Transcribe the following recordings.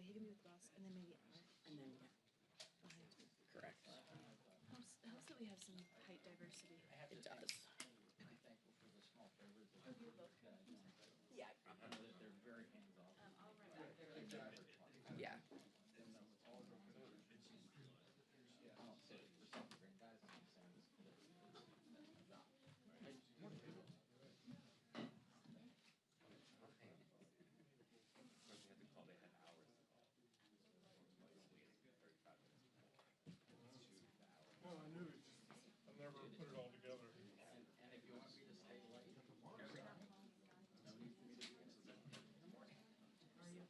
he can be with the boss, and then maybe Ella And then, yeah, behind. correct. Helps that we have some height diversity. It does. Yeah. They're very hands-off. I'll write that. Yeah. I don't say it for some great guys. No, I knew it. I never put it all together. And if you want me to stay late, no need for me to be in the morning. Are you?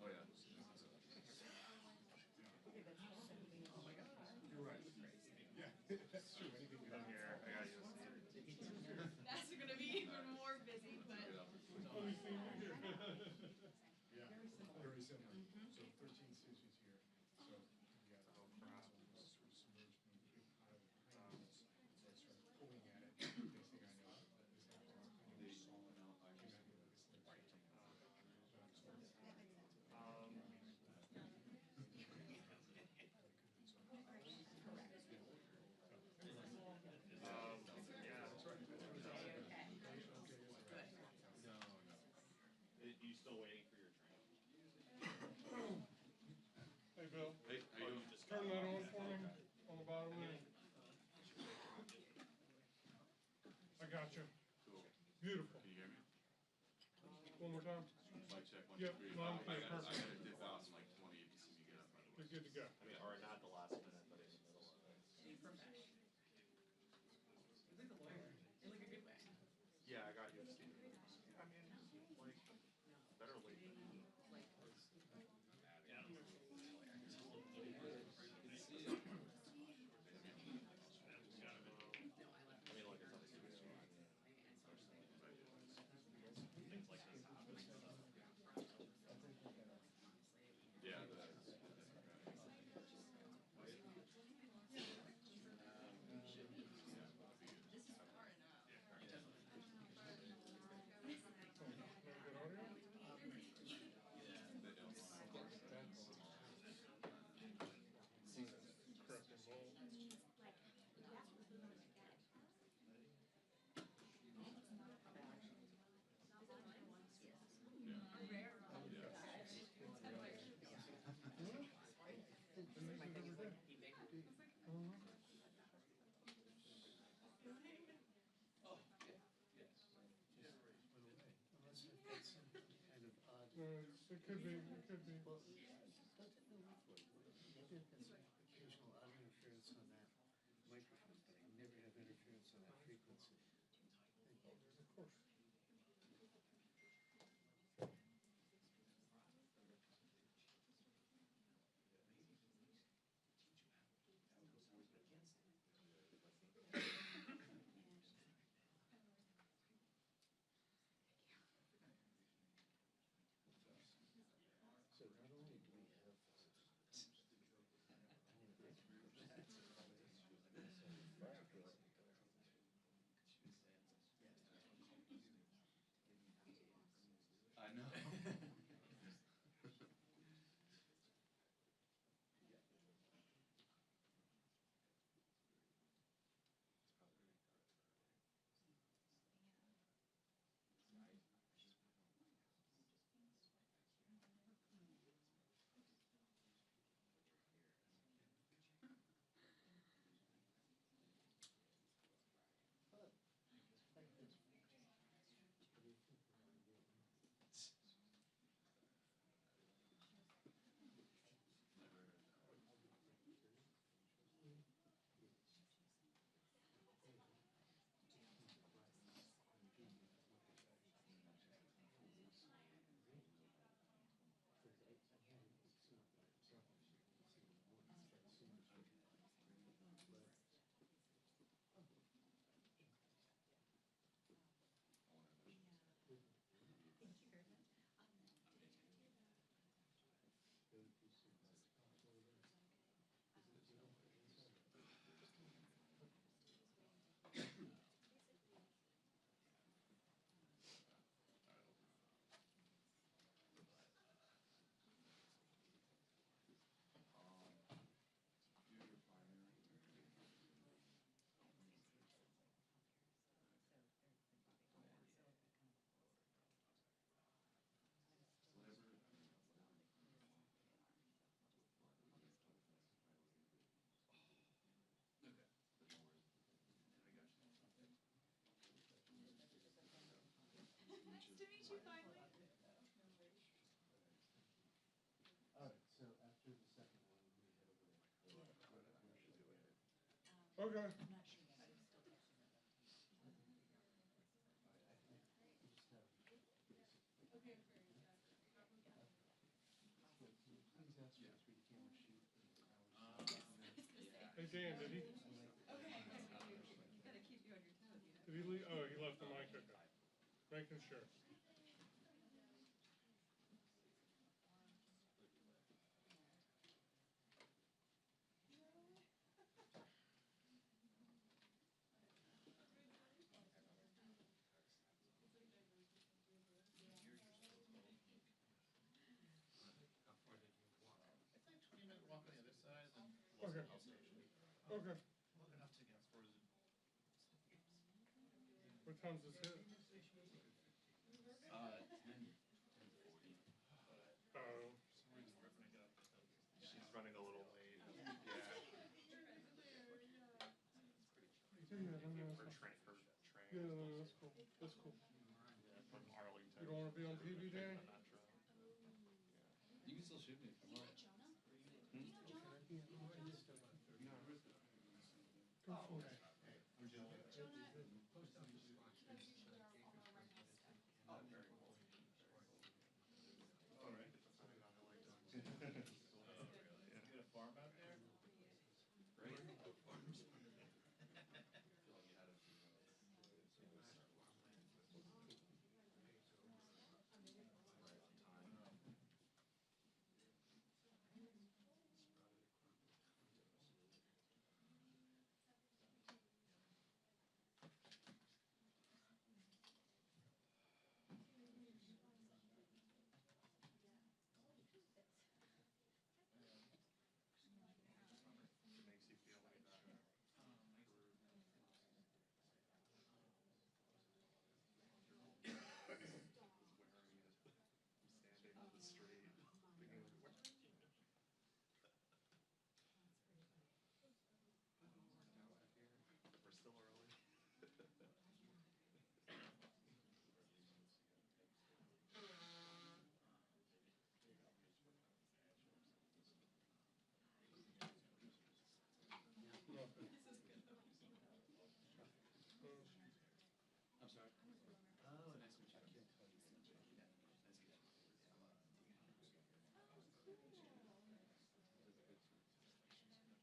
Oh, yeah. Oh, my God. You're right. Yeah, that's true. Anything Come here, I got you. That's gonna be even more busy, but. Only thing here. Yeah, very similar. So 13 stitches here. So you got the whole crowd was sort of submerged in the big pile behind us. So I started pulling at it. Next thing I know, this happened. I just saw it out. I came out here like a slip. Yeah. That's right. No. Are you still waiting for your train? Hey, Bill. Hey, how you doing? Turn that on for me on the bottom there. I got you. Cool. Beautiful. Can you hear me? One more time. Mic check, 1, Yep, 2, 3. no, I'm I clear, gotta perfect. dip out in like 20 if you see me get up, by the way. You're good to go. I mean, or not the last minute, but in the middle of it. You look a lawyer. You look a good way. Yeah, I got you. I mean, like, better late than never. I mean, like, it's obviously things like this happen. Yeah, It could be, it could be. Well, maybe there's occasional audio interference on that microphone, but I never have interference on that frequency. Of course. So not only do we Nice to meet you finally. Alright, so after the second one, we head over there. Okay. I'm not sure yet. I'm still texting her. We just have basic. Okay, So can you please ask for a 3-camera shoot and hours? Hey Dan, did he Gotta keep you on your toes, you know? did he leave? Oh, he left the mic. Okay. Making sure. How far did you walk? It's like 20-minute walk on the other side, and then Okay. Health Station. Okay. Long enough to get as far as What time's this hit? 10:40. Oh. For some reason, we're gonna get up. She's running a little late. Yeah. Yeah, no, Her that's train. Yeah, no, that's cool. That's cool. From Arlington. You don't want to be on TV, Dan? You can still shoot me if you want. Go for it. Oh, very cool. All right. You got a farm out there? Great. It makes you feel like that. Standing on the street, thinking, what? We're still early. I'm sorry. Oh, nice to meet you. Nice to meet you.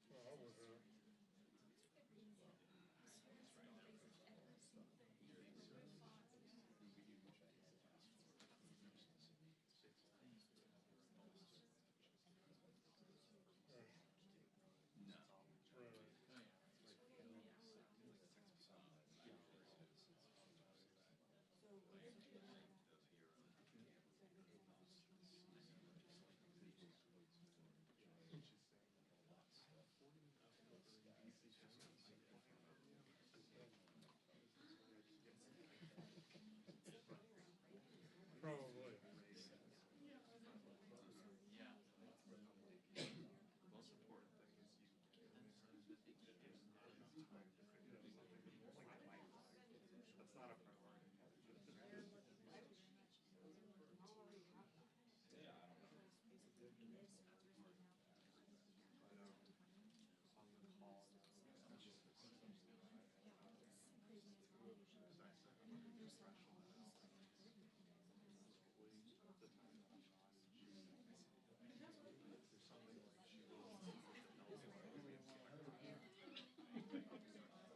Oh, I was Probably. Yeah. Most important thing is you that's not a priority. On the call there's something like she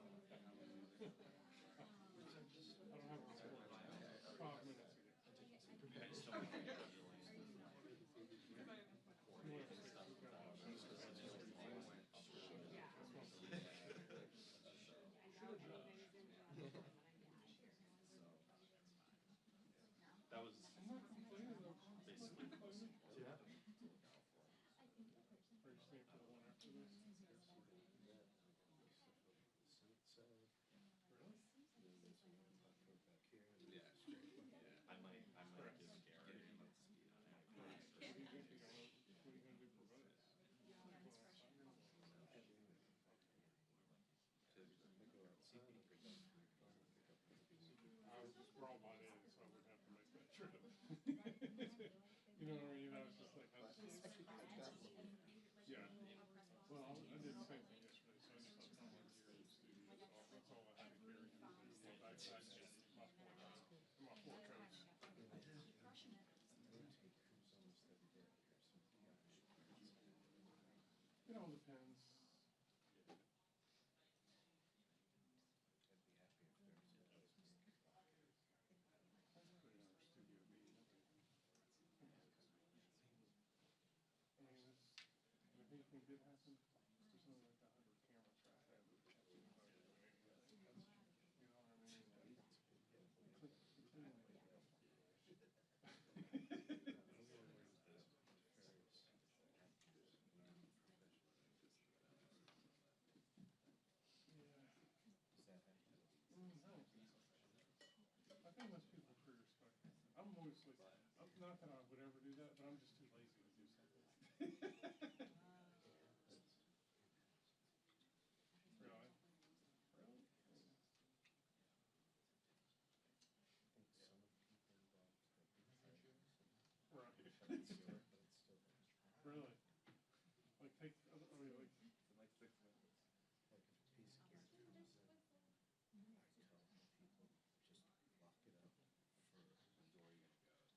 know what I mean? I was just like, yeah. Well, I did the same thing yesterday, so I just thought I'm like here in the studio, so that's all I had to carry. My backpack and my four coats. It all depends. Put it in our studio meeting. I mean, if anything did happen, there's only like 100 camera traps I have to check in if I was doing anything. You know what I mean? I think most people are pretty respectful. I'm mostly, not that I would ever do that, but I'm just too lazy to do something. Really? Really? Right. Really? Like take, I mean, like. In like 6 minutes. Like if a piece of gear comes in, I tell people, just lock it up for the door you're gonna go. And I'll come in and I'll call you.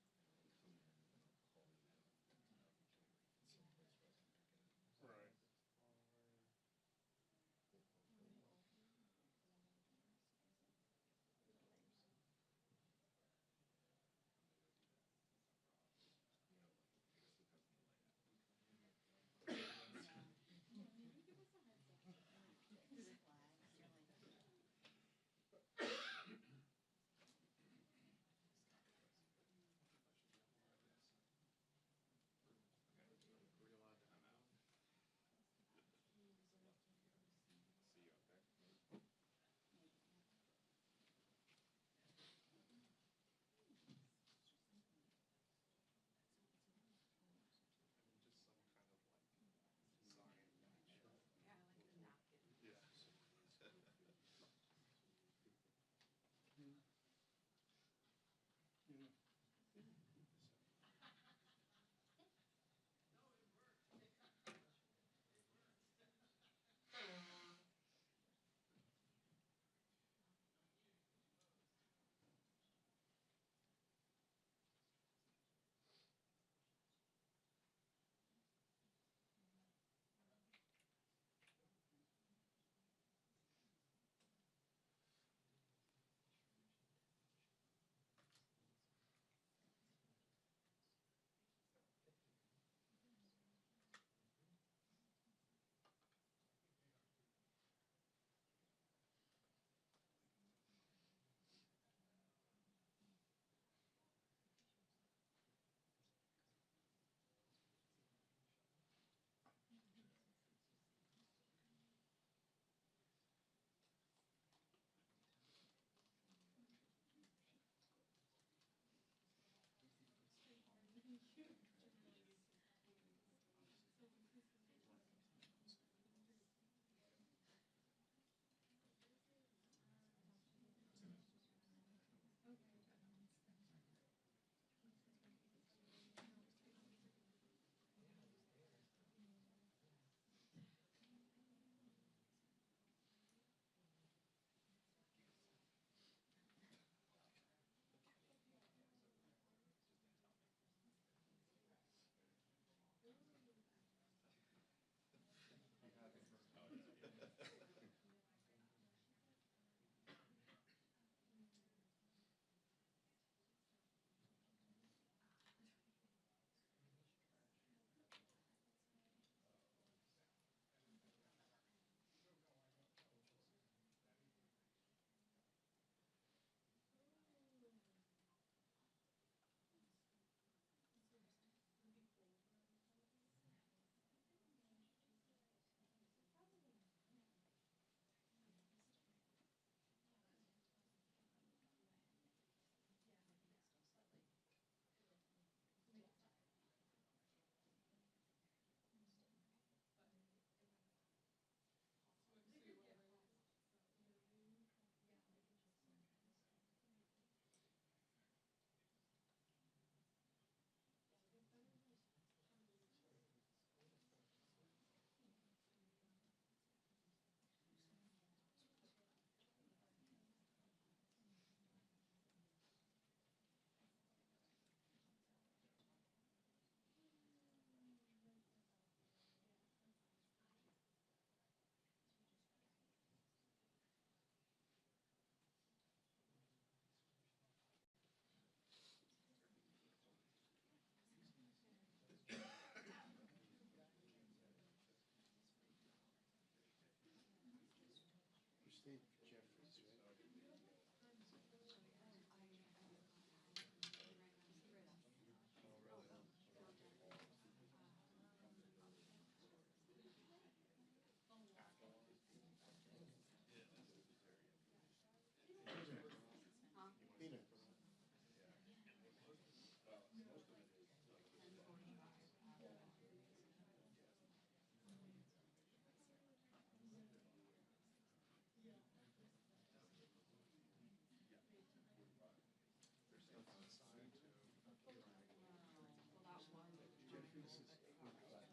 This is food class.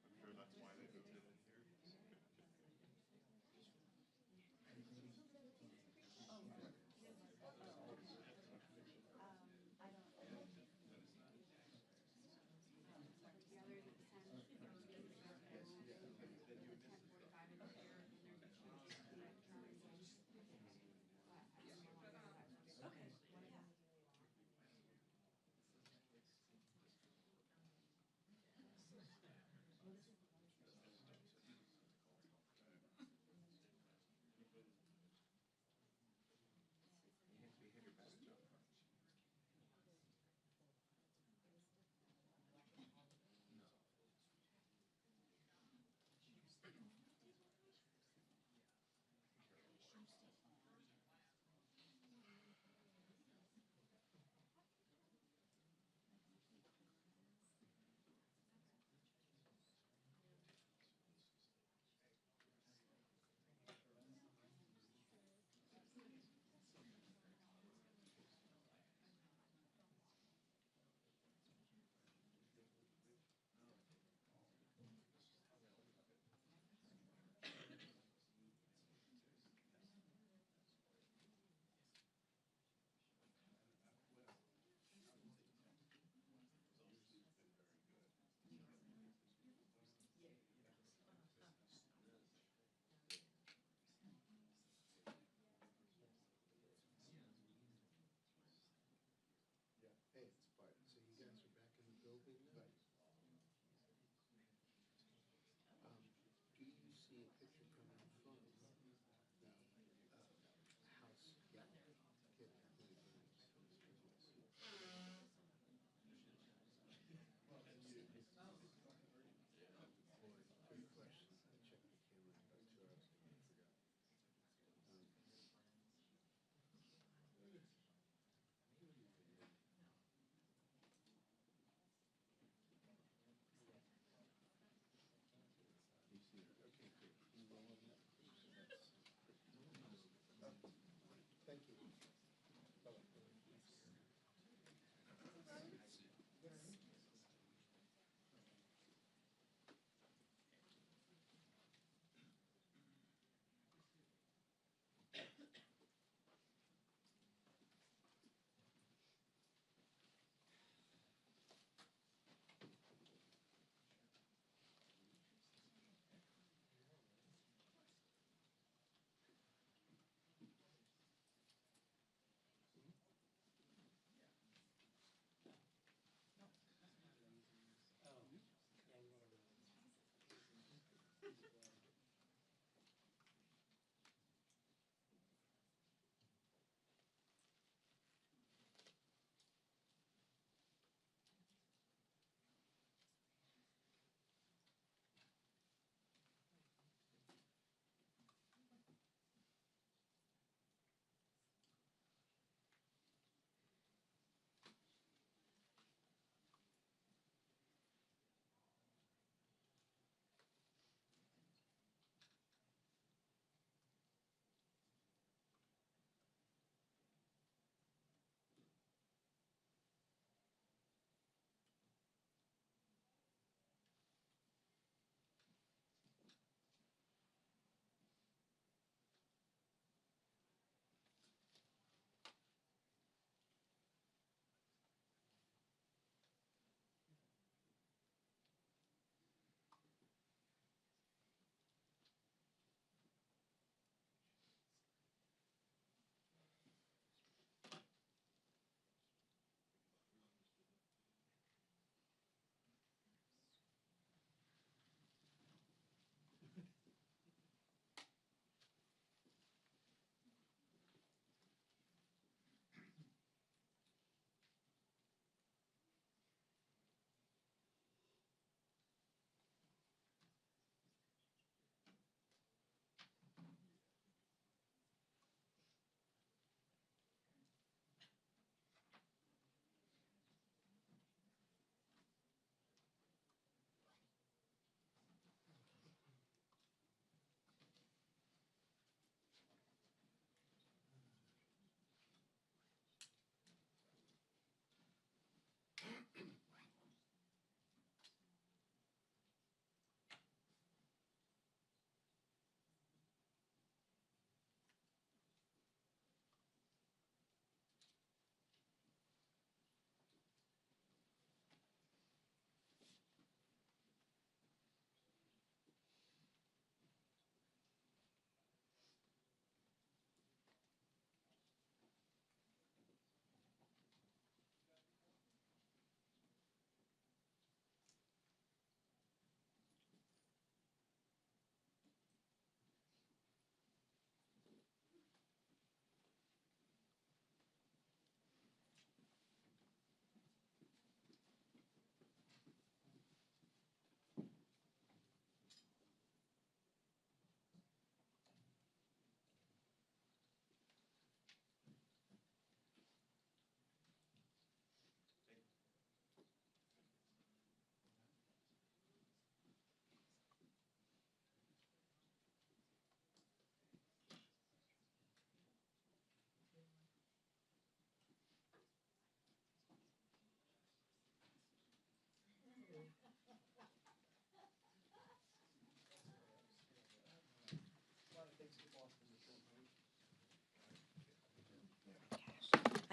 I'm sure that's why they moved it in here. I don't.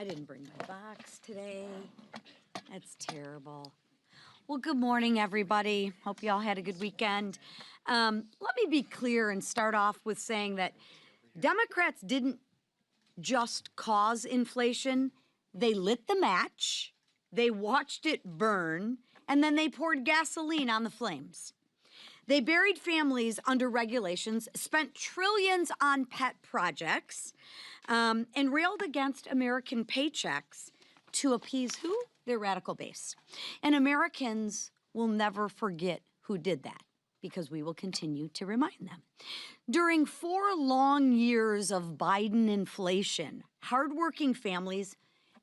I didn't bring my box today. That's terrible. Well, good morning, everybody. Hope you all had a good weekend. Let me be clear and start off with saying that Democrats didn't just cause inflation. They lit the match, they watched it burn, and then they poured gasoline on the flames. They buried families under regulations, spent trillions on pet projects, and railed against American paychecks to appease who? Their radical base. And Americans will never forget who did that, because we will continue to remind them. During 4 long years of Biden inflation, hardworking families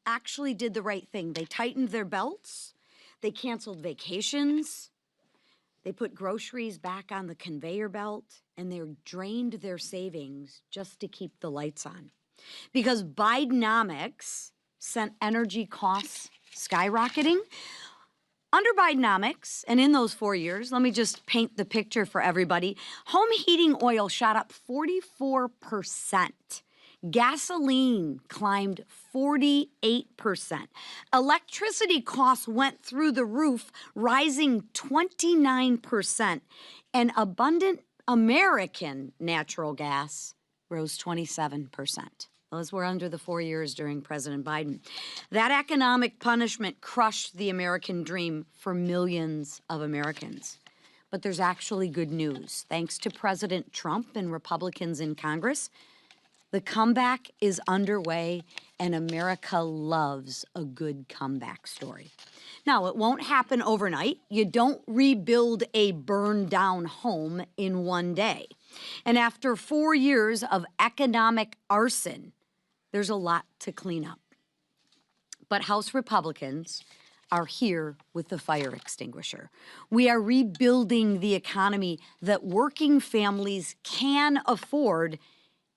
actually did the right thing. They tightened their belts, they canceled vacations, they put groceries back on the conveyor belt, and they drained their savings just to keep the lights on. Because Bidenomics sent energy costs skyrocketing. Under Bidenomics, and in those 4 years, let me just paint the picture for everybody. Home heating oil shot up 44%. Gasoline climbed 48%. Electricity costs went through the roof, rising 29%. And abundant American natural gas rose 27%. Those were under the 4 years during President Biden. That economic punishment crushed the American dream for millions of Americans. But there's actually good news. Thanks to President Trump and Republicans in Congress, the comeback is underway, and America loves a good comeback story. Now, it won't happen overnight. You don't rebuild a burned-down home in one day. And after 4 years of economic arson, there's a lot to clean up. But House Republicans are here with the fire extinguisher. We are rebuilding the economy that working families can afford,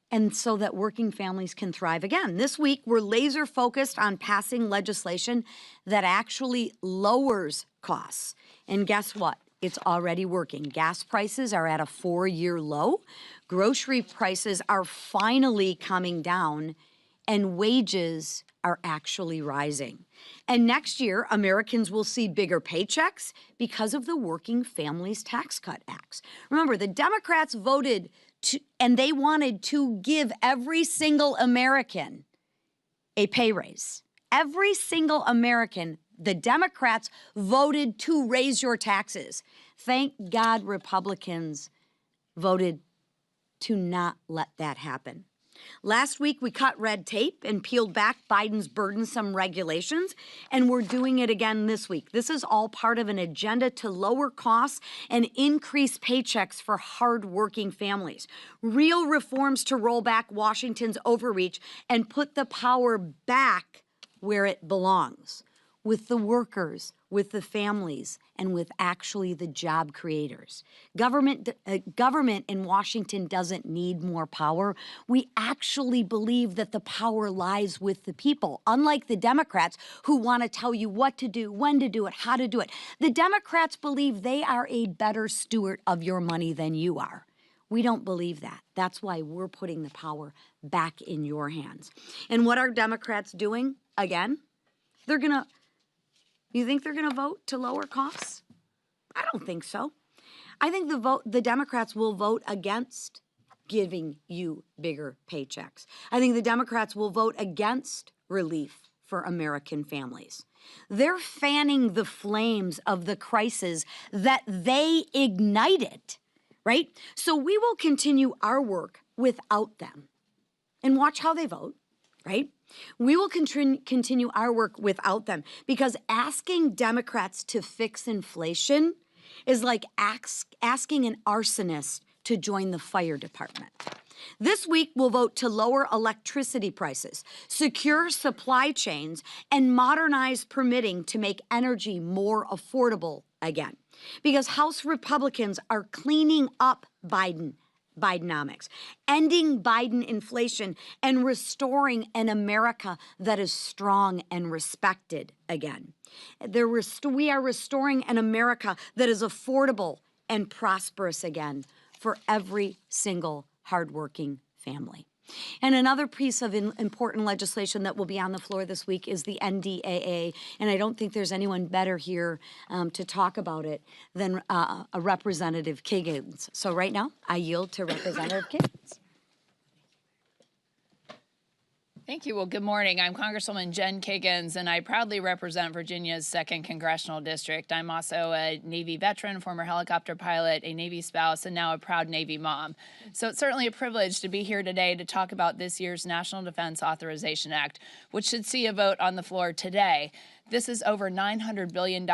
and so that working families can thrive again. This week, we're laser focused on passing legislation that actually lowers costs. And guess what? It's already working. Gas prices are at a 4-year low. Grocery prices are finally coming down, and wages are actually rising. And next year, Americans will see bigger paychecks because of the Working Families Tax Cut Acts. Remember, the Democrats voted and they wanted to give every single American a pay raise. Every single American, the Democrats voted to raise your taxes. Thank God Republicans voted to not let that happen. Last week, we cut red tape and peeled back Biden's burdensome regulations, and we're doing it again this week. This is all part of an agenda to lower costs and increase paychecks for hardworking families. Real reforms to roll back Washington's overreach and put the power back where it belongs, with the workers, with the families, and with actually the job creators. Government in Washington doesn't need more power. We actually believe that the power lies with the people, unlike the Democrats who want to tell you what to do, when to do it, how to do it. The Democrats believe they are a better steward of your money than you are. We don't believe that. That's why we're putting the power back in your hands. And what are Democrats doing? Again, you think they're going to vote to lower costs? I don't think so. I think the Democrats will vote against giving you bigger paychecks. I think the Democrats will vote against relief for American families. They're fanning the flames of the crisis that they ignited, right? So we will continue our work without them. And watch how they vote, right? We will continue our work without them, because asking Democrats to fix inflation is like asking an arsonist to join the fire department. This week, we'll vote to lower electricity prices, secure supply chains, and modernize permitting to make energy more affordable again. Because House Republicans are cleaning up Bidenomics, ending Biden inflation, and restoring an America that is strong and respected again. We are restoring an America that is affordable and prosperous again for every single hardworking family. And another piece of important legislation that will be on the floor this week is the NDAA, and I don't think there's anyone better here to talk about it than a Representative Kiggins. So right now, I yield to Representative Kiggins. Thank you. Well, good morning. I'm Congresswoman Jen Kiggins, and I proudly represent Virginia's 2nd Congressional District. I'm also a Navy veteran, former helicopter pilot, a Navy spouse, and now a proud Navy mom. So it's certainly a privilege to be here today to talk about this year's National Defense Authorization Act, which should see a vote on the floor today. This is over $900 billion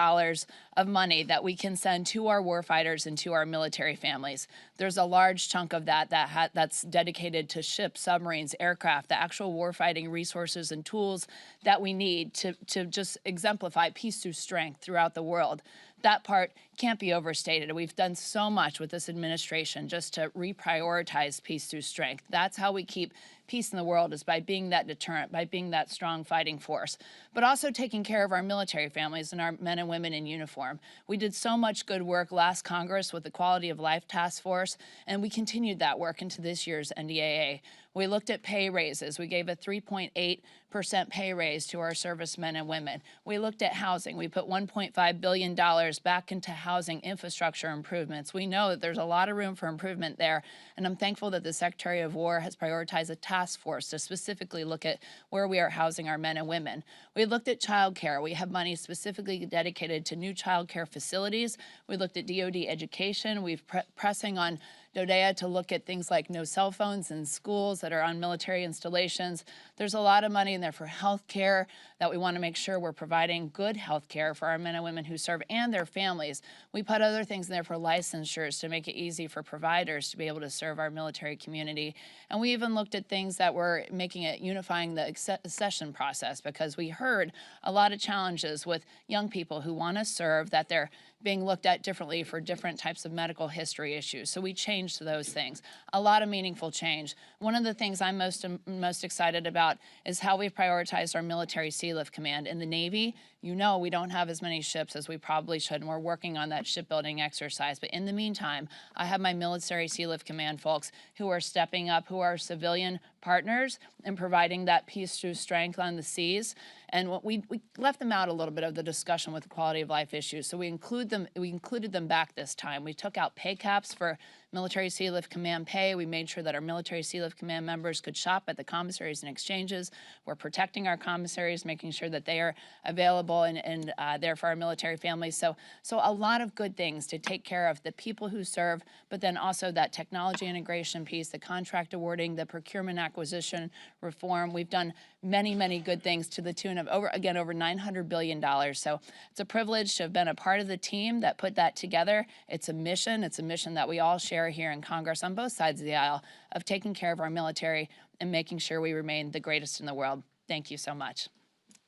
of money that we can send to our warfighters and to our military families. There's a large chunk of that's dedicated to ships, submarines, aircraft, the actual warfighting resources and tools that we need to just exemplify peace through strength throughout the world. That part can't be overstated. We've done so much with this administration just to reprioritize peace through strength. That's how we keep peace in the world, is by being that deterrent, by being that strong fighting force, but also taking care of our military families and our men and women in uniform. We did so much good work last Congress with the Quality of Life Task Force, and we continued that work into this year's NDAA. We looked at pay raises. We gave a 3.8% pay raise to our servicemen and women. We looked at housing. We put $1.5 billion back into housing infrastructure improvements. We know that there's a lot of room for improvement there, and I'm thankful that the Secretary of War has prioritized a task force to specifically look at where we are housing our men and women. We looked at child care. We have money specifically dedicated to new child care facilities. We looked at DoD education. We've pressing on DODEA to look at things like no cell phones in schools that are on military installations. There's a lot of money in there for health care that we want to make sure we're providing good health care for our men and women who serve and their families. We put other things in there for licensures to make it easy for providers to be able to serve our military community. And we even looked at things that were making it unifying the accession process, because we heard a lot of challenges with young people who want to serve, that they're being looked at differently for different types of medical history issues. So we changed those things. A lot of meaningful change. One of the things I'm most excited about is how we've prioritized our military Sea Lift Command. In the Navy, you know we don't have as many ships as we probably should, and we're working on that shipbuilding exercise. But in the meantime, I have my military Sea Lift Command folks who are stepping up, who are civilian partners and providing that peace through strength on the seas. And what we left them out a little bit of the discussion with the quality of life issues. So we included them back this time. We took out pay caps for military Sea Lift Command pay. We made sure that our military Sea Lift Command members could shop at the commissaries and exchanges. We're protecting our commissaries, making sure that they are available and there for our military families. So a lot of good things to take care of the people who serve, but then also that technology integration piece, the contract awarding, the procurement acquisition reform. We've done many, many good things to the tune of over $900 billion. So it's a privilege to have been a part of the team that put that together. It's a mission that we all share here in Congress on both sides of the aisle, of taking care of our military and making sure we remain the greatest in the world. Thank you so much.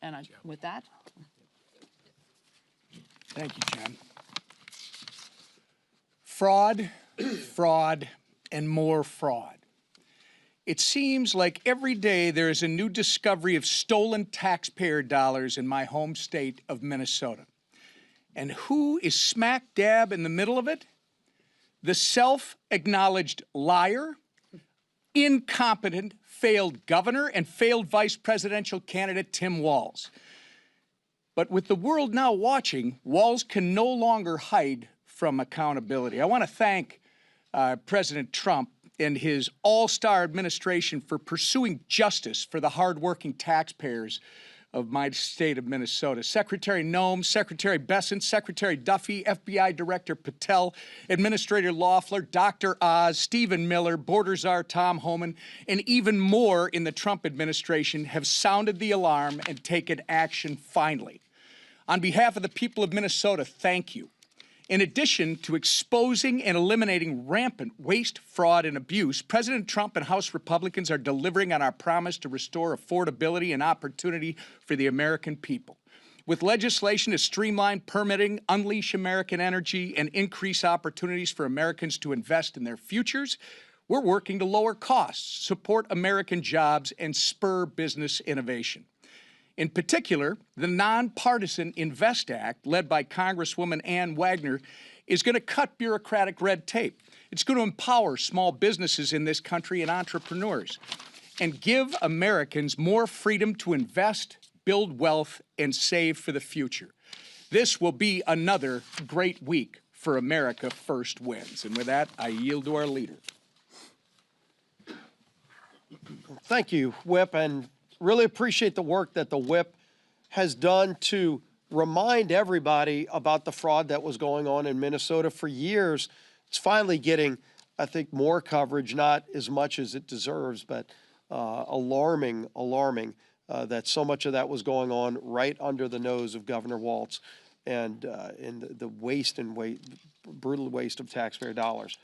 And with that. Thank you, Jen. Fraud, fraud, and more fraud. It seems like every day there is a new discovery of stolen taxpayer dollars in my home state of Minnesota. And who is smack dab in the middle of it? The self-acknowledged liar, incompetent, failed governor, and failed vice presidential candidate Tim Walz. But with the world now watching, Walz can no longer hide from accountability. I want to thank President Trump and his all-star administration for pursuing justice for the hardworking taxpayers of my state of Minnesota. Secretary Noem, Secretary Bessent, Secretary Duffy, FBI Director Patel, Administrator Loeffler, Dr. Oz, Stephen Miller, Border Czar Tom Homan, and even more in the Trump administration have sounded the alarm and taken action finally. On behalf of the people of Minnesota, thank you. In addition to exposing and eliminating rampant waste, fraud, and abuse, President Trump and House Republicans are delivering on our promise to restore affordability and opportunity for the American people. With legislation to streamline permitting, unleash American energy, and increase opportunities for Americans to invest in their futures, we're working to lower costs, support American jobs, and spur business innovation. In particular, the nonpartisan INVEST Act, led by Congresswoman Ann Wagner, is going to cut bureaucratic red tape. It's going to empower small businesses in this country and entrepreneurs. and give Americans more freedom to invest, build wealth, and save for the future. This will be another great week for America First Wins. And with that, I yield to our leader. Thank you, Whip, and really appreciate the work that the Whip has done to remind everybody about the fraud that was going on in Minnesota for years. It's finally getting, I think, more coverage, not as much as it deserves, but alarming that so much of that was going on right under the nose of Governor Walz, and the brutal waste of taxpayer dollars.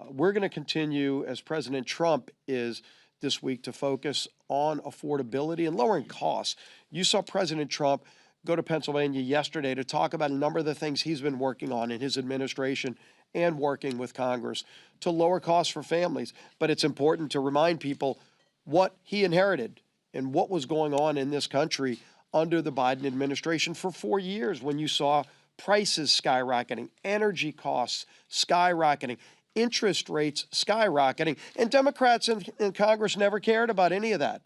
We're going to continue, as President Trump is this week, to focus on affordability and lowering costs. You saw President Trump go to Pennsylvania yesterday to talk about a number of the things he's been working on in his administration and working with Congress to lower costs for families. But it's important to remind people what he inherited and what was going on in this country under the Biden administration for 4 years, when you saw prices skyrocketing, energy costs skyrocketing, interest rates skyrocketing, and Democrats in Congress never cared about any of that.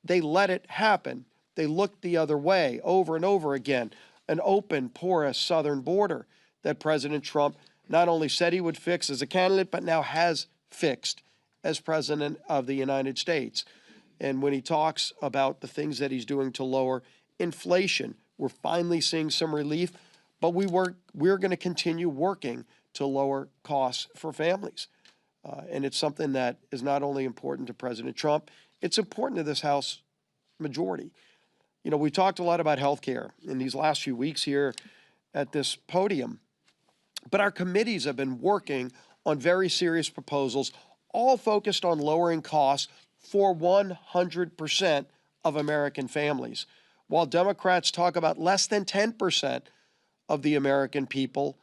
They let it happen. They looked the other way over and over again. An open, porous southern border that President Trump not only said he would fix as a candidate, but now has fixed as President of the United States. And when he talks about the things that he's doing to lower inflation, we're finally seeing some relief, but we're going to continue working to lower costs for families. And it's something that is not only important to President Trump, it's important to this House majority. You know, we talked a lot about health care in these last few weeks here at this podium, but our committees have been working on very serious proposals, all focused on lowering costs for 100% of American families. While Democrats talk about less than 10% of the American people,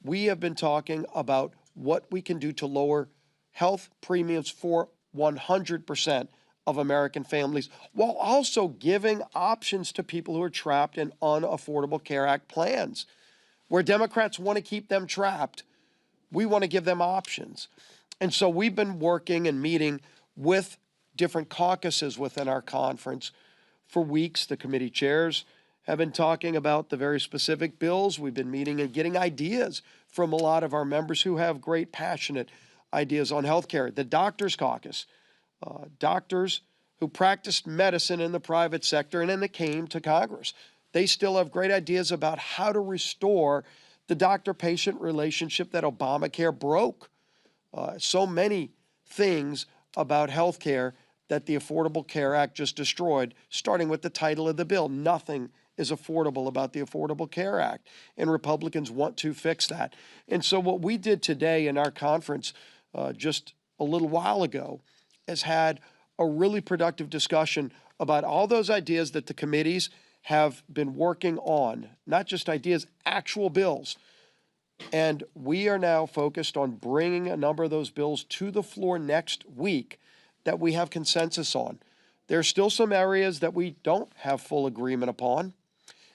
we have been talking about what we can do to lower health premiums for 100% of American families, while also giving options to people who are trapped in unaffordable Care Act plans. Where Democrats want to keep them trapped, we want to give them options. And so we've been working and meeting with different caucuses within our conference for weeks. The committee chairs have been talking about the very specific bills. We've been meeting and getting ideas from a lot of our members who have great, passionate ideas on health care. The Doctors Caucus, doctors who practiced medicine in the private sector and then they came to Congress. They still have great ideas about how to restore the doctor-patient relationship that Obamacare broke. So many things about health care that the Affordable Care Act just destroyed, starting with the title of the bill. Nothing is affordable about the Affordable Care Act, and Republicans want to fix that. And so what we did today in our conference just a little while ago has had a really productive discussion about all those ideas that the committees have been working on, not just ideas, actual bills. And we are now focused on bringing a number of those bills to the floor next week that we have consensus on. There are still some areas that we don't have full agreement upon,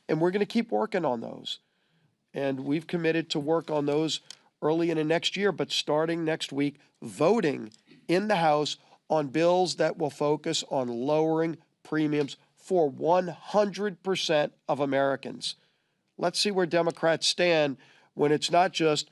and we're going to keep working on those. And we've committed to work on those early in the next year, but starting next week, voting in the House on bills that will focus on lowering premiums for 100% of Americans. Let's see where Democrats stand when it's not just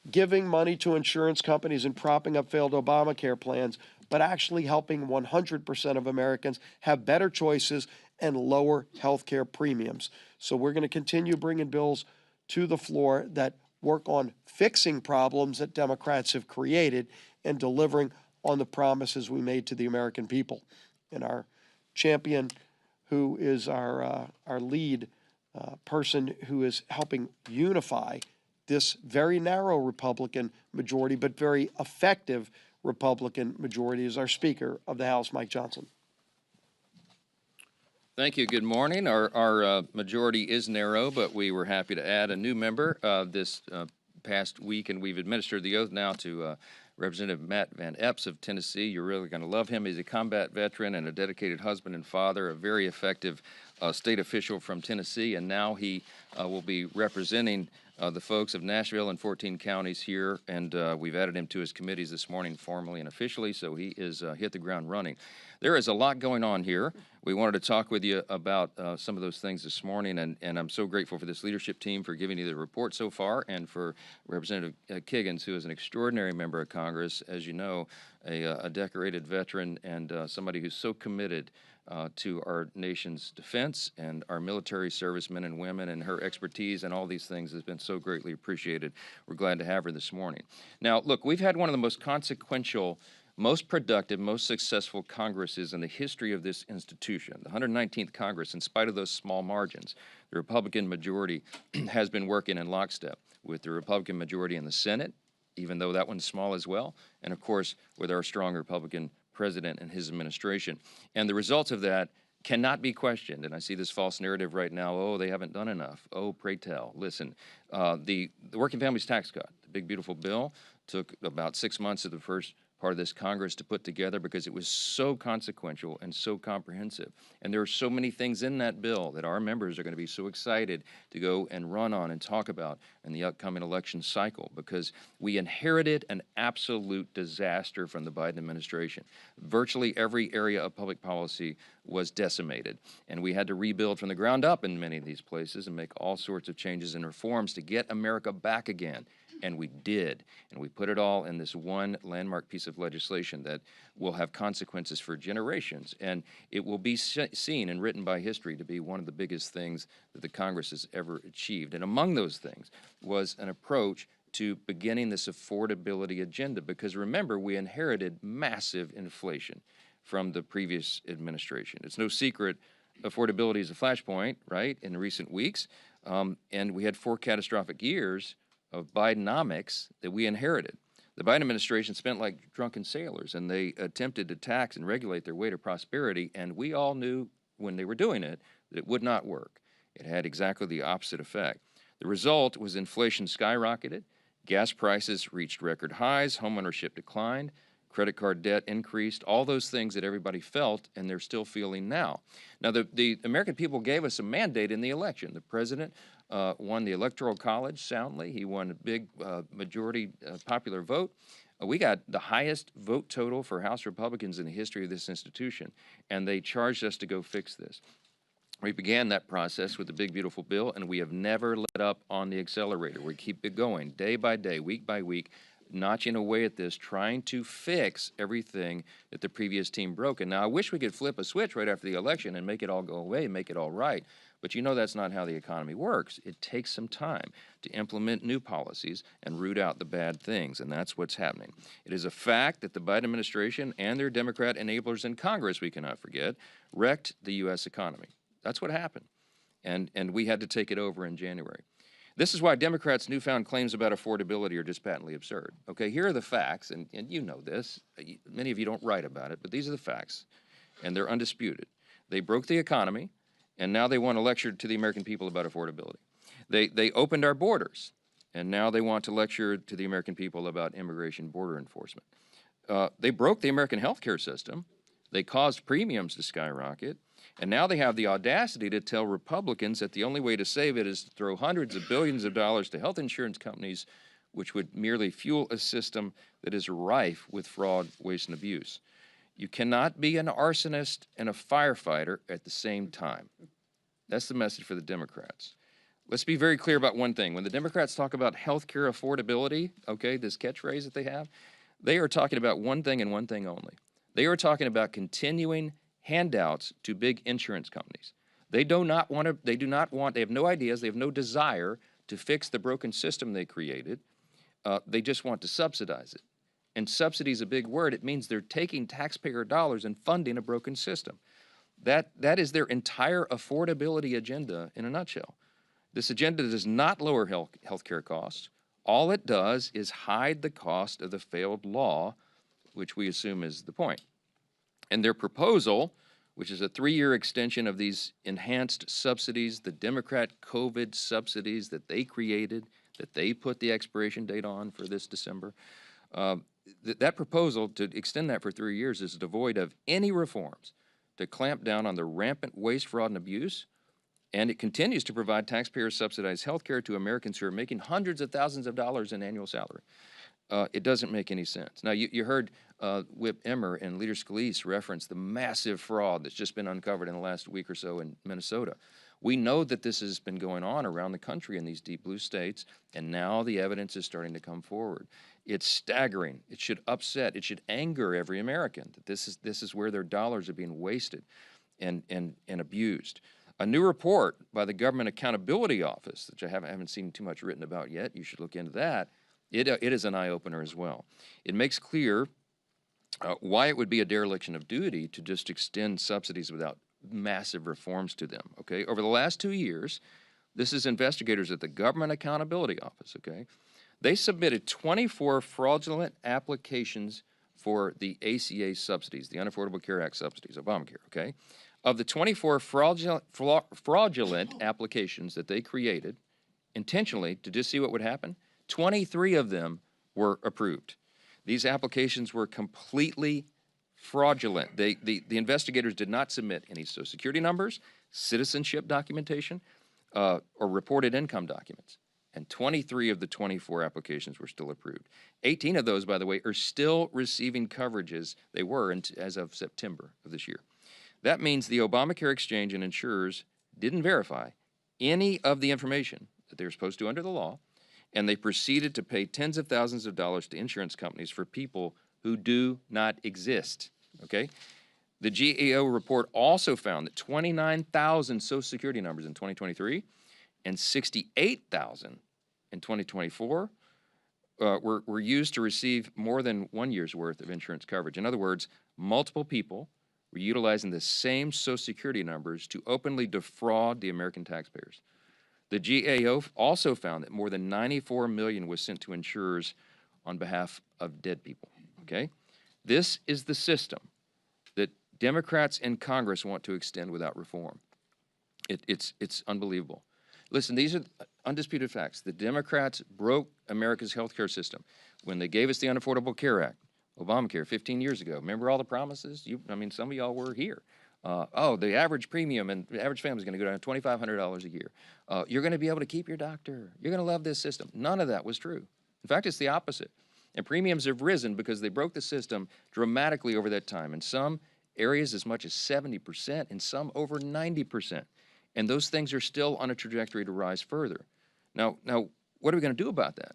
giving money to insurance companies and propping up failed Obamacare plans, but actually helping 100% of Americans have better choices and lower health care premiums. So we're going to continue bringing bills to the floor that work on fixing problems that Democrats have created and delivering on the promises we made to the American people. And our champion, who is our lead person who is helping unify this very narrow Republican majority, but very effective Republican majority, is our Speaker of the House, Mike Johnson. Thank you. Good morning. Our majority is narrow, but we were happy to add a new member this past week, and we've administered the oath now to Representative Matt Van Epps of Tennessee. You're really going to love him. He's a combat veteran and a dedicated husband and father, a very effective state official from Tennessee, and now he will be representing the folks of Nashville and 14 counties here, and we've added him to his committees this morning formally and officially, so he is hit the ground running. There is a lot going on here. We wanted to talk with you about some of those things this morning, and I'm so grateful for this leadership team for giving you the report so far, and for Representative Kiggins, who is an extraordinary member of Congress, as you know, a decorated veteran and somebody who's so committed to our nation's defense and our military servicemen and women, and her expertise and all these things has been so greatly appreciated. We're glad to have her this morning. Now, look, we've had one of the most consequential, most productive, most successful Congresses in the history of this institution, the 119th Congress. In spite of those small margins, the Republican majority has been working in lockstep with the Republican majority in the Senate, even though that one's small as well, and of course with our strong Republican president and his administration. And the results of that cannot be questioned. And I see this false narrative right now, oh, they haven't done enough. Oh, pray tell. Listen, the Working Families Tax Cut, the big beautiful bill, took about 6 months of the first part of this Congress to put together because it was so consequential and so comprehensive. And there are so many things in that bill that our members are going to be so excited to go and run on and talk about in the upcoming election cycle, because we inherited an absolute disaster from the Biden administration. Virtually every area of public policy was decimated, and we had to rebuild from the ground up in many of these places and make all sorts of changes and reforms to get America back again. And we did, and we put it all in this one landmark piece of legislation that will have consequences for generations, and it will be seen and written by history to be one of the biggest things that the Congress has ever achieved. And among those things was an approach to beginning this affordability agenda, because remember, we inherited massive inflation from the previous administration. It's no secret affordability is a flashpoint, right, in recent weeks, and we had 4 catastrophic years of Bidenomics that we inherited. The Biden administration spent like drunken sailors, and they attempted to tax and regulate their way to prosperity, and we all knew when they were doing it that it would not work. It had exactly the opposite effect. The result was inflation skyrocketed, gas prices reached record highs, homeownership declined, credit card debt increased, all those things that everybody felt and they're still feeling now. Now, the American people gave us a mandate in the election. The president won the Electoral College soundly. He won a big majority popular vote. We got the highest vote total for House Republicans in the history of this institution, and they charged us to go fix this. We began that process with the big, beautiful bill, and we have never let up on the accelerator. We keep it going day by day, week by week, notching away at this, trying to fix everything that the previous team broke. And now I wish we could flip a switch right after the election and make it all go away, make it all right. But you know that's not how the economy works. It takes some time to implement new policies and root out the bad things, and that's what's happening. It is a fact that the Biden administration and their Democrat enablers in Congress, we cannot forget, wrecked the U.S. economy. That's what happened, and we had to take it over in January. This is why Democrats' newfound claims about affordability are just patently absurd. Okay, here are the facts, and you know this. Many of you don't write about it, but these are the facts, and they're undisputed. They broke the economy, and now they want to lecture to the American people about affordability. They opened our borders, and now they want to lecture to the American people about immigration border enforcement. They broke the American healthcare system. They caused premiums to skyrocket. And now they have the audacity to tell Republicans that the only way to save it is to throw hundreds of billions of dollars to health insurance companies, which would merely fuel a system that is rife with fraud, waste, and abuse. You cannot be an arsonist and a firefighter at the same time. That's the message for the Democrats. Let's be very clear about one thing. When the Democrats talk about health care affordability, okay, this catchphrase that they are talking about one thing and one thing only. They are talking about continuing handouts to big insurance companies. They have no ideas, they have no desire to fix the broken system they created. They just want to subsidize it. And subsidy is a big word. It means they're taking taxpayer dollars and funding a broken system. That is their entire affordability agenda in a nutshell. This agenda does not lower health care costs. All it does is hide the cost of the failed law, which we assume is the point. And their proposal, which is a 3-year extension of these enhanced subsidies, the Democrat COVID subsidies that they created, that they put the expiration date on for this December, that proposal to extend that for 3 years is devoid of any reforms to clamp down on the rampant waste, fraud, and abuse And it continues to provide taxpayer-subsidized health care to Americans who are making hundreds of thousands of dollars in annual salary. It doesn't make any sense. Now, you heard Whip Emmer and Leader Scalise reference the massive fraud that's just been uncovered in the last week or so in Minnesota. We know that this has been going on around the country in these deep blue states, and now the evidence is starting to come forward. It's staggering. It should upset, it should anger every American that this is where their dollars are being wasted and abused. A new report by the Government Accountability Office, which I haven't seen too much written about yet, you should look into that. It is an eye-opener as well. It makes clear why it would be a dereliction of duty to just extend subsidies without massive reforms to them, okay? Over the last 2 years, this is investigators at the Government Accountability Office, okay? They submitted 24 fraudulent applications for the ACA subsidies, the Unaffordable Care Act subsidies, Obamacare, okay? Of the 24 fraudulent applications that they created intentionally to just see what would happen, 23 of them were approved. These applications were completely fraudulent. The investigators did not submit any Social Security numbers, citizenship documentation, or reported income documents. And 23 of the 24 applications were still approved. 18 of those, by the way, are still receiving coverages they were as of September of this year. That means the Obamacare exchange and insurers didn't verify any of the information that they were supposed to under the law, and they proceeded to pay tens of thousands of dollars to insurance companies for people who do not exist, okay? The GAO report also found that 29,000 Social Security numbers in 2023 and 68,000 in 2024 were used to receive more than 1 year's worth of insurance coverage. In other words, multiple people were utilizing the same Social Security numbers to openly defraud the American taxpayers. The GAO also found that more than $94 million was sent to insurers on behalf of dead people, okay? This is the system that Democrats in Congress want to extend without reform. It's unbelievable. Listen, these are undisputed facts. The Democrats broke America's healthcare system when they gave us the Unaffordable Care Act, Obamacare, 15 years ago. Remember all the promises? Some of y'all were here. The average premium and the average family is going to go down to $2,500 a year. You're going to be able to keep your doctor. You're going to love this system. None of that was true. In fact, it's the opposite. And premiums have risen because they broke the system dramatically over that time. In some areas, as much as 70%, in some over 90%. And those things are still on a trajectory to rise further. Now, what are we going to do about that?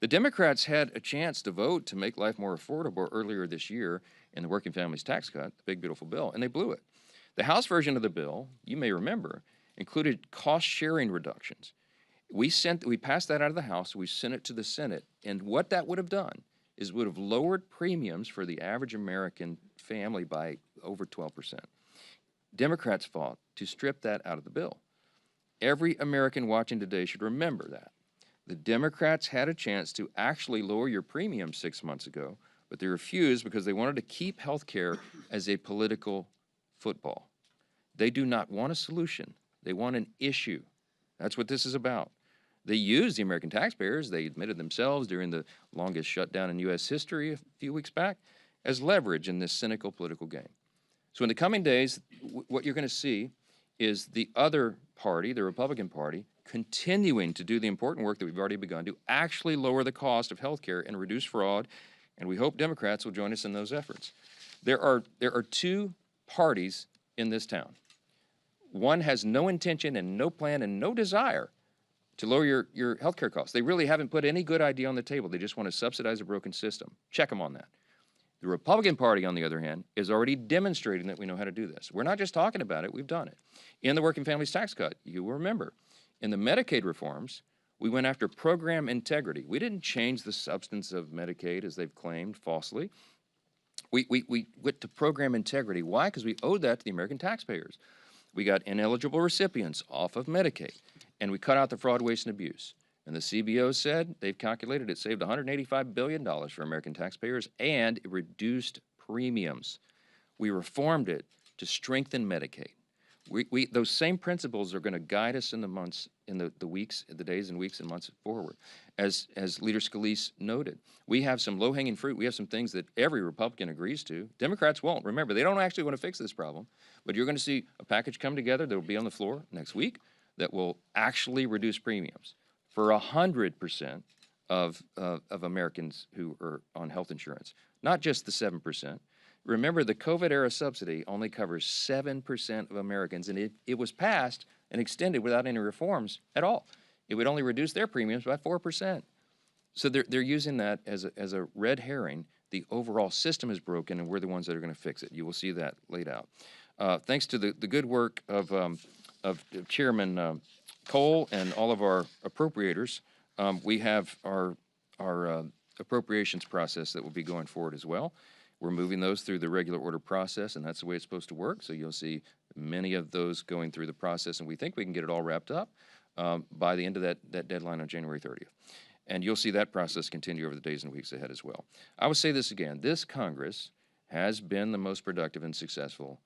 The Democrats had a chance to vote to make life more affordable earlier this year in the Working Families Tax Cut, the big, beautiful bill, and they blew it. The House version of the bill, you may remember, included cost-sharing reductions. We passed that out of the House, we sent it to the Senate, and what that would have done is would have lowered premiums for the average American family by over 12%. Democrats fought to strip that out of the bill. Every American watching today should remember that. The Democrats had a chance to actually lower your premium 6 months ago, but they refused because they wanted to keep health care as a political football. They do not want a solution. They want an issue. That's what this is about. They use the American taxpayers, they admitted themselves during the longest shutdown in U.S. history a few weeks back, as leverage in this cynical political game. So in the coming days, what you're going to see is the other party, the Republican Party, continuing to do the important work that we've already begun to actually lower the cost of health care and reduce fraud, and we hope Democrats will join us in those efforts. There are two parties in this town. One has no intention and no plan and no desire to lower your health care costs. They really haven't put any good idea on the table. They just want to subsidize a broken system. Check them on that. The Republican Party, on the other hand, is already demonstrating that we know how to do this. We're not just talking about it, we've done it. In the Working Families Tax Cut, you will remember, in the Medicaid reforms, we went after program integrity. We didn't change the substance of Medicaid, as they've claimed falsely. We went to program integrity. Why? Because we owed that to the American taxpayers. We got ineligible recipients off of Medicaid, and we cut out the fraud, waste, and abuse. And the CBO said they've calculated it saved $185 billion for American taxpayers, and it reduced premiums. We reformed it to strengthen Medicaid. Those same principles are going to guide us in the months, in the days and weeks and months forward. As Leader Scalise noted, we have some low-hanging fruit. We have some things that every Republican agrees to. Democrats won't. Remember, they don't actually want to fix this problem, but you're going to see a package come together that will be on the floor next week that will actually reduce premiums for 100% of Americans who are on health insurance, not just the 7%. Remember, the COVID-era subsidy only covers 7% of Americans, and it was passed and extended without any reforms at all. It would only reduce their premiums by 4%. So they're using that as a red herring. The overall system is broken, and we're the ones that are going to fix it. You will see that laid out. Thanks to the good work of Chairman Cole and all of our appropriators, we have our appropriations process that will be going forward as well. We're moving those through the regular order process, and that's the way it's supposed to work. So you'll see many of those going through the process, and we think we can get it all wrapped up by the end of that deadline on January 30th. And you'll see that process continue over the days and weeks ahead as well. I will say this again. This Congress has been the most productive and successful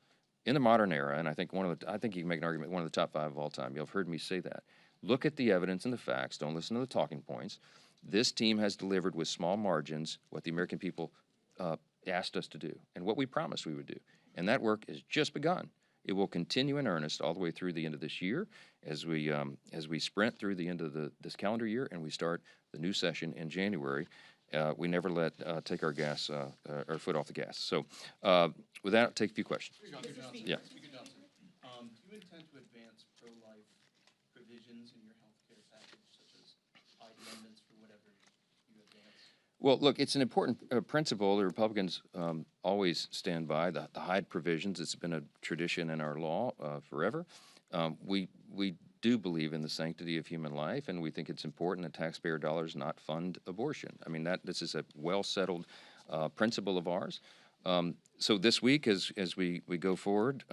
in the modern era, and I think I think you can make an argument, one of the top 5 of all time. You'll have heard me say that. Look at the evidence and the facts. Don't listen to the talking points. This team has delivered with small margins what the American people asked us to do and what we promised we would do. And that work has just begun. It will continue in earnest all the way through the end of this year as we sprint through the end of this calendar year and we start the new session in January. We never let take our foot off the gas. So with that, I'll take a few questions. Yeah. Speaker Johnson, do you intend to advance pro-life provisions in your health care package, such as Hyde amendments for whatever you advance? Well, look, it's an important principle the Republicans always stand by, the Hyde provisions. It's been a tradition in our law forever. We do believe in the sanctity of human life, and we think it's important that taxpayer dollars not fund abortion. I mean, this is a well-settled principle of ours. So this week, as we go forward,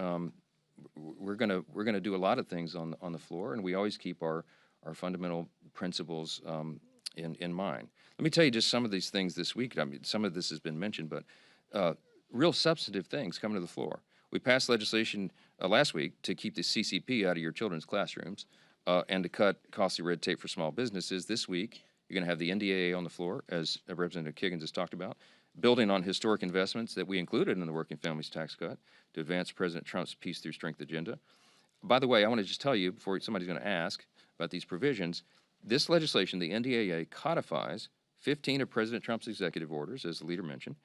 we're gonna do a lot of things on the floor, and we always keep our fundamental principles in mind. Let me tell you just some of these things this week. I mean, some of this has been mentioned, but real substantive things coming to the floor. We passed legislation last week to keep the CCP out of your children's classrooms and to cut costly red tape for small businesses. This week, you're going to have the NDAA on the floor, as Representative Kiggins has talked about, building on historic investments that we included in the Working Families Tax Cut to advance President Trump's Peace Through Strength agenda. By the way, I want to just tell you, before somebody's going to ask about these provisions, this legislation, the NDAA, codifies 15 of President Trump's executive orders, as the leader mentioned,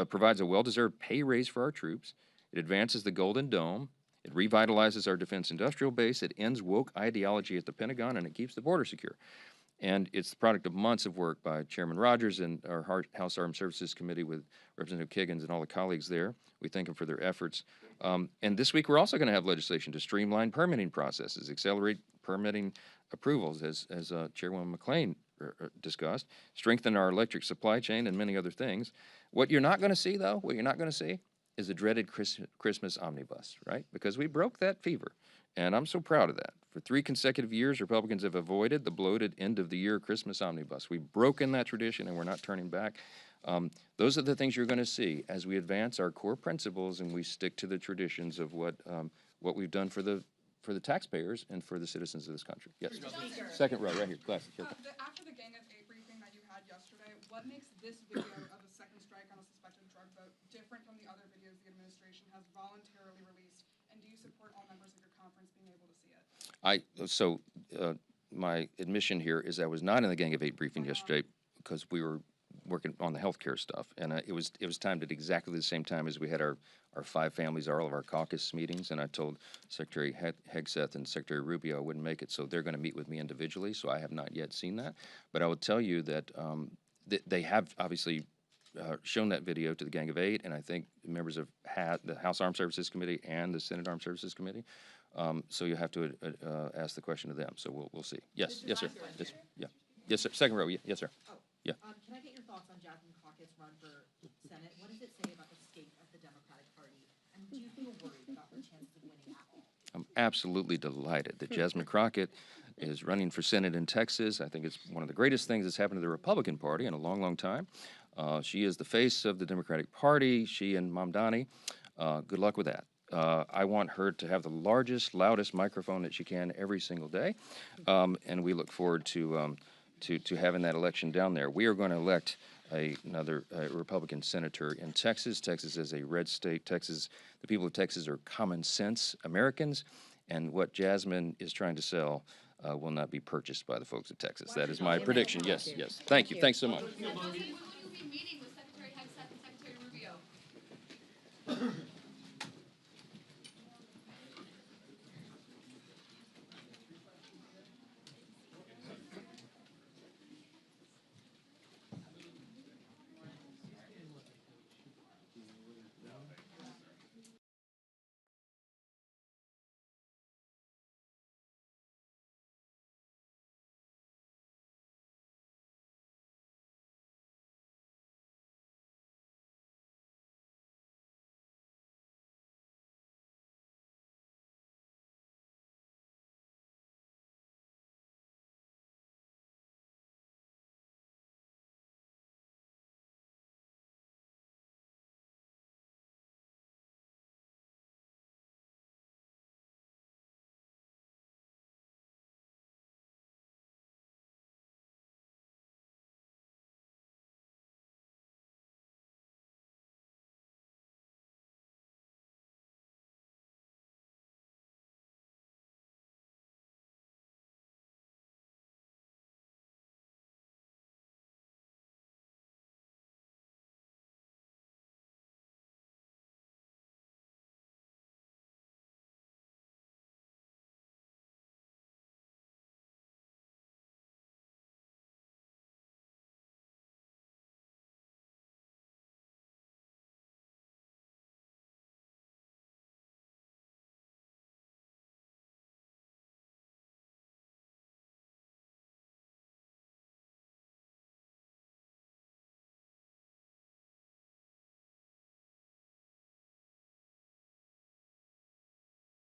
provides a well-deserved pay raise for our troops. It advances the Golden Dome. It revitalizes our defense industrial base. It ends woke ideology at the Pentagon, and it keeps the border secure. And it's the product of months of work by Chairman Rogers and our House Armed Services Committee with Representative Kiggins and all the colleagues there. We thank them for their efforts. And this week, we're also going to have legislation to streamline permitting processes, accelerate permitting approvals, as Chairwoman McClain discussed, strengthen our electric supply chain, and many other things. What you're not going to see, though, is the dreaded Christmas omnibus, right? Because we broke that fever, and I'm so proud of that. For 3 consecutive years, Republicans have avoided the bloated end-of-the-year Christmas omnibus. We've broken that tradition, and we're not turning back. Those are the things you're going to see as we advance our core principles and we stick to the traditions of what we've done for the taxpayers and for the citizens of this country. Yes. Second row, right here. Class. After the Gang of 8 briefing that you had yesterday, what makes this video of a second strike on a suspected drug vote different from the other videos the administration has voluntarily released? And do you support all members of your conference being able to see it? My admission here is I was not in the Gang of 8 briefing yesterday because we were working on the healthcare stuff, and it was timed at exactly the same time as we had our 5 families, all of our caucus meetings, and I told Secretary Hegseth and Secretary Rubio I wouldn't make it, so they're going to meet with me individually, so I have not yet seen that. But I will tell you that they have obviously shown that video to the Gang of 8, and I think members of the House Armed Services Committee and the Senate Armed Services Committee. So you have to ask the question to them. So we'll see. Yes, yes, sir. Yes, sir. Second row. Yes, sir. Yeah. Can I get your thoughts on Jasmine Crockett's run for Senate? What does it say about the state of the Democratic Party? And do you feel worried about her chances of winning at all? I'm absolutely delighted that Jasmine Crockett is running for Senate in Texas. I think it's one of the greatest things that's happened to the Republican Party in a long, long time. She is the face of the Democratic Party. She and Mamdani. Good luck with that. I want her to have the largest, loudest microphone that she can every single day, and we look forward to having that election down there. We are going to elect another Republican senator in Texas. Texas is a red state. The people of Texas are common sense Americans, and what Jasmine is trying to sell will not be purchased by the folks of Texas. That is my prediction. Yes, yes. Thank you. Thanks so much. Will you be meeting